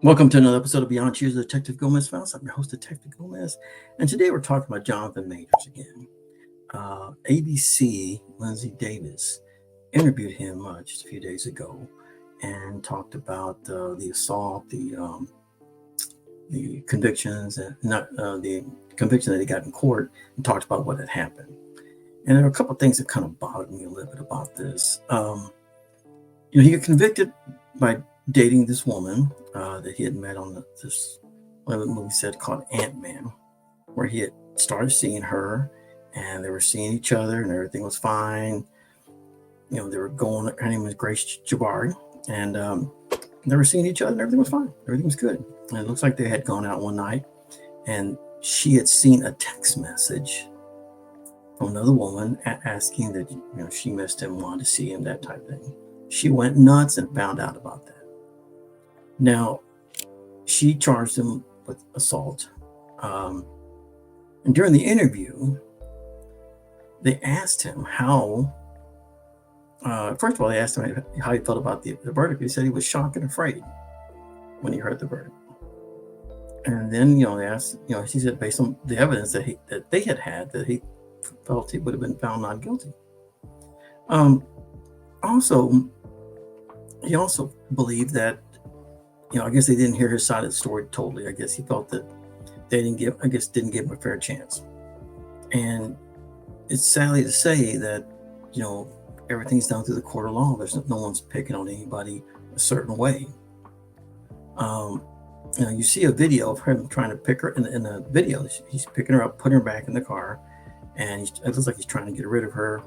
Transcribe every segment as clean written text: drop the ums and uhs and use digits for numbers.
Welcome to another episode of Beyond Choose Detective Gomez Files. I'm your host, Detective Gomez, and today we're talking about Jonathan Majors again. ABC Linsey Davis interviewed him just a few days ago and talked about the assault, the convictions, and not the conviction that he got in court, and talked about what had happened. And there are a couple of things that kind of bothered me a little bit about this. He got convicted by dating this woman that he had met on this one of the movie set called Ant-Man, where he had started seeing her and they were seeing each other and everything was fine. They were going, her name was Grace Jabbari, and they were seeing each other and everything was fine. Everything was good. And it looks like they had gone out one night and she had seen a text message from another woman asking that she missed him, wanted to see him, that type of thing. She went nuts and found out about that. Now, she charged him with assault. And during the interview, they asked him how, first of all, they asked him how he felt about the verdict. He said he was shocked and afraid when he heard the verdict. And then, they asked, he said based on the evidence that they had, that he felt he would have been found not guilty. He also believed that, I guess they didn't hear his side of the story totally. I guess he felt that they didn't give him a fair chance. And it's sadly to say that, everything's done through the court of law. There's no one's picking on anybody a certain way. You see a video of him trying to pick her in the video. He's picking her up, putting her back in the car, and it looks like he's trying to get rid of her.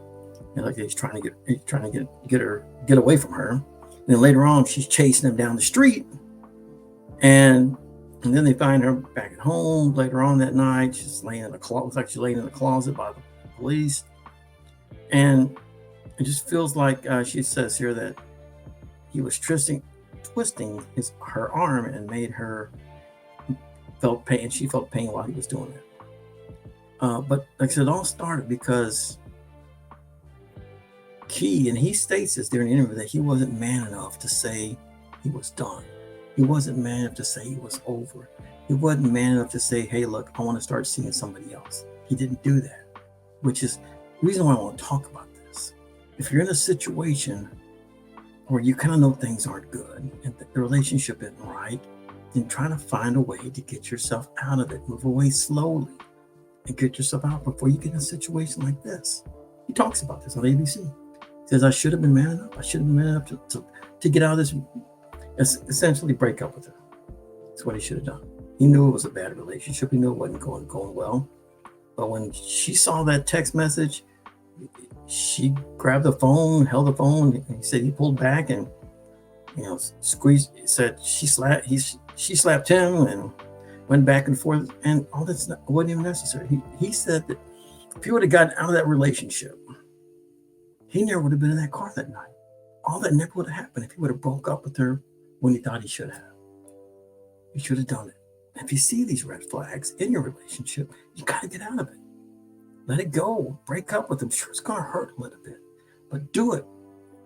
Like he's trying to get away from her. And then later on, she's chasing him down the street, and then they find her back at home later on that night. She's laying in a closet. Looks like she's laying in the closet by the police, and it just feels like she says here that he was twisting her arm and made her felt pain. She felt pain while he was doing it. But like I said, it all started because he states this during the interview that he wasn't man enough to say he was done. He wasn't man enough to say he was over. He wasn't man enough to say, hey, look, I want to start seeing somebody else. He didn't do that, which is the reason why I want to talk about this. If you're in a situation where you kind of know things aren't good and the relationship isn't right, then try to find a way to get yourself out of it. Move away slowly and get yourself out before you get in a situation like this. He talks about this on ABC. He says, I should have been man enough. I should have been man enough to get out of this, essentially break up with her. That's what he should have done. He knew it was a bad relationship. He knew it wasn't going well. But when she saw that text message, she grabbed the phone, held the phone, and he said he pulled back and, squeezed. He said she slapped him and went back and forth, and all that's wasn't even necessary. He said that if he would have gotten out of that relationship, he never would have been in that car that night. All that never would have happened if he would have broke up with her when he thought he should have. He should have done it. If you see these red flags in your relationship, you got to get out of it. Let it go. Break up with them. Sure, it's going to hurt a little bit, but do it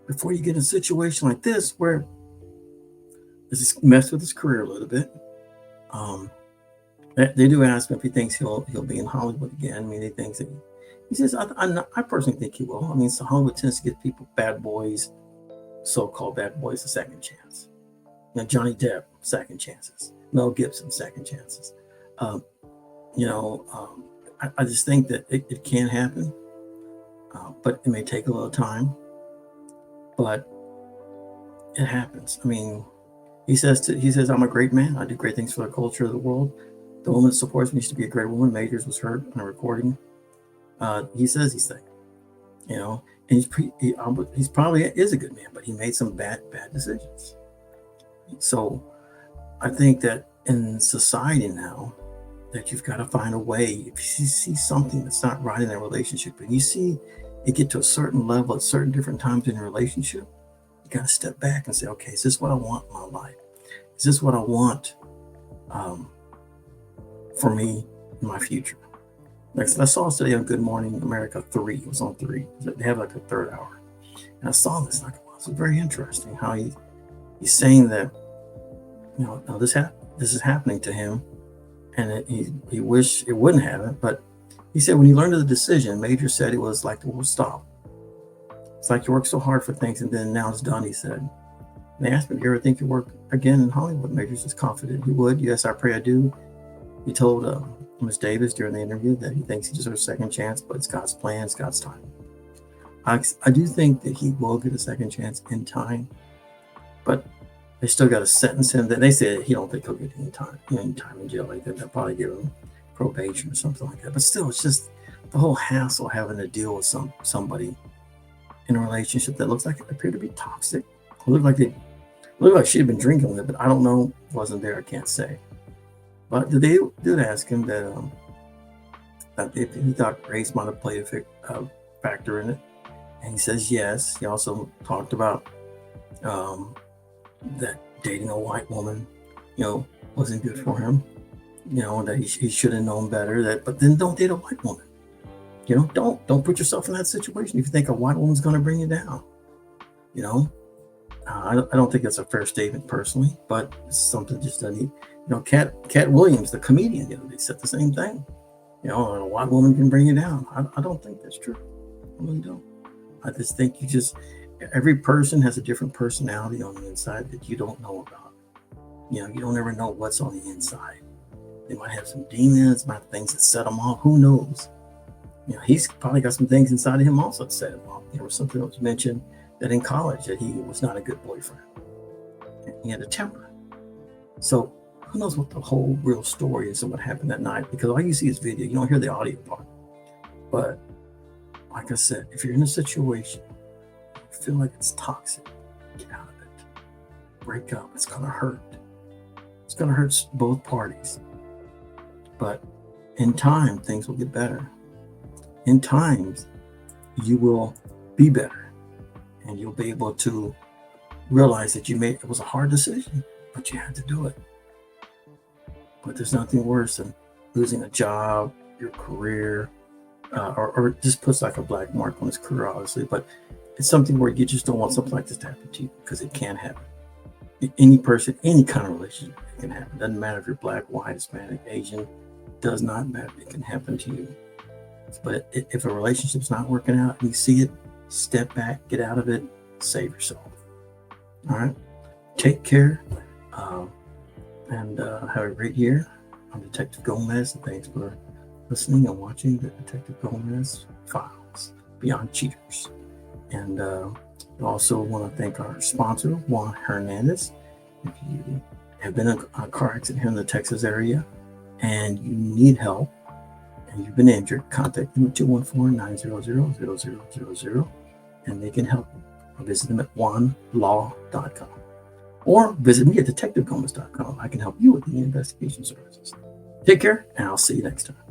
before you get in a situation like this where this mess with his career a little bit. They do ask him if he thinks he'll be in Hollywood again. I mean, he thinks that he says, I personally think he will. I mean, so Hollywood tends to give people, bad boys, so-called bad boys, a second chance. Johnny Depp, second chances. Mel Gibson, second chances. I just think that it can happen, but it may take a little time. But it happens. I mean, he says, I'm a great man. I do great things for the culture of the world. The woman that supports me used to be a great woman. Majors was heard on a recording. He says these things, and he's probably is a good man, but he made some bad decisions. So I think that in society now, that you've got to find a way. If you see something that's not right in a relationship, and you see it get to a certain level at certain different times in a relationship, you got to step back and say, okay, is this what I want in my life? Is this what I want for me in my future? Like I saw this today on Good Morning America 3. It was on 3. They have like a third hour. And I saw this, like, wow, it's very interesting how he's saying that Now this is happening to him, and he wished it wouldn't happen. But he said when he learned of the decision, Major said it was like the world stop. It's like you work so hard for things, and then now it's done. He said. They asked me, "Do you ever think you work again in Hollywood?" Major's just confident he would. "Yes, I pray I do." He told Ms. Davis during the interview that he thinks he deserves a second chance, but it's God's plan, it's God's time. I do think that he will get a second chance in time, but they still got to sentence him. That they said he don't think he'll get any time in jail. Like that. They'll probably give him probation or something like that. But still, it's just the whole hassle having to deal with somebody in a relationship that looks like it appeared to be toxic. It looked like she'd been drinking with it, but I don't know. Wasn't there? I can't say. But they did ask him that if he thought race might have played a factor in it, and he says yes. He also talked about that dating a white woman, wasn't good for him. That he should have known better. But then don't date a white woman. Don't put yourself in that situation if you think a white woman's going to bring you down. I don't think that's a fair statement personally, but it's something just doesn't need. Cat Williams, the comedian, they said the same thing. A white woman can bring you down. I don't think that's true. I really don't. I just think every person has a different personality on the inside that you don't know about. You don't ever know what's on the inside. They might have some demons, might have things that set them off. Who knows? He's probably got some things inside of him also that set him off. There was something that was mentioned that in college that he was not a good boyfriend. He had a temper. So who knows what the whole real story is of what happened that night? Because all you see is video. You don't hear the audio part. But like I said, if you're in a situation, you feel like it's toxic, get out of it. Break up. It's going to hurt. It's going to hurt both parties. But in time, things will get better. In times, you will be better. And you'll be able to realize that it was a hard decision, but you had to do it. But there's nothing worse than losing a job, your career, or it just puts like a black mark on his career, obviously. But it's something where you just don't want something like this to happen to you, because it can happen. Any person, any kind of relationship, it can happen. Doesn't matter if you're black, white, Hispanic, Asian. Does not matter. It can happen to you. But if a relationship's not working out and you see it, step back, get out of it, save yourself. All right. Take care and have a great year. I'm Detective Gomez, and thanks for listening and watching the Detective Gomez Files Beyond Cheaters. And I also want to thank our sponsor, Juan Hernandez. If you have been in a car accident here in the Texas area and you need help, and you've been injured, contact them at 214-900-0000, and they can help you. Or visit them at onelaw.com. Or visit me at detectivegomez.com. I can help you with the investigation services. Take care, and I'll see you next time.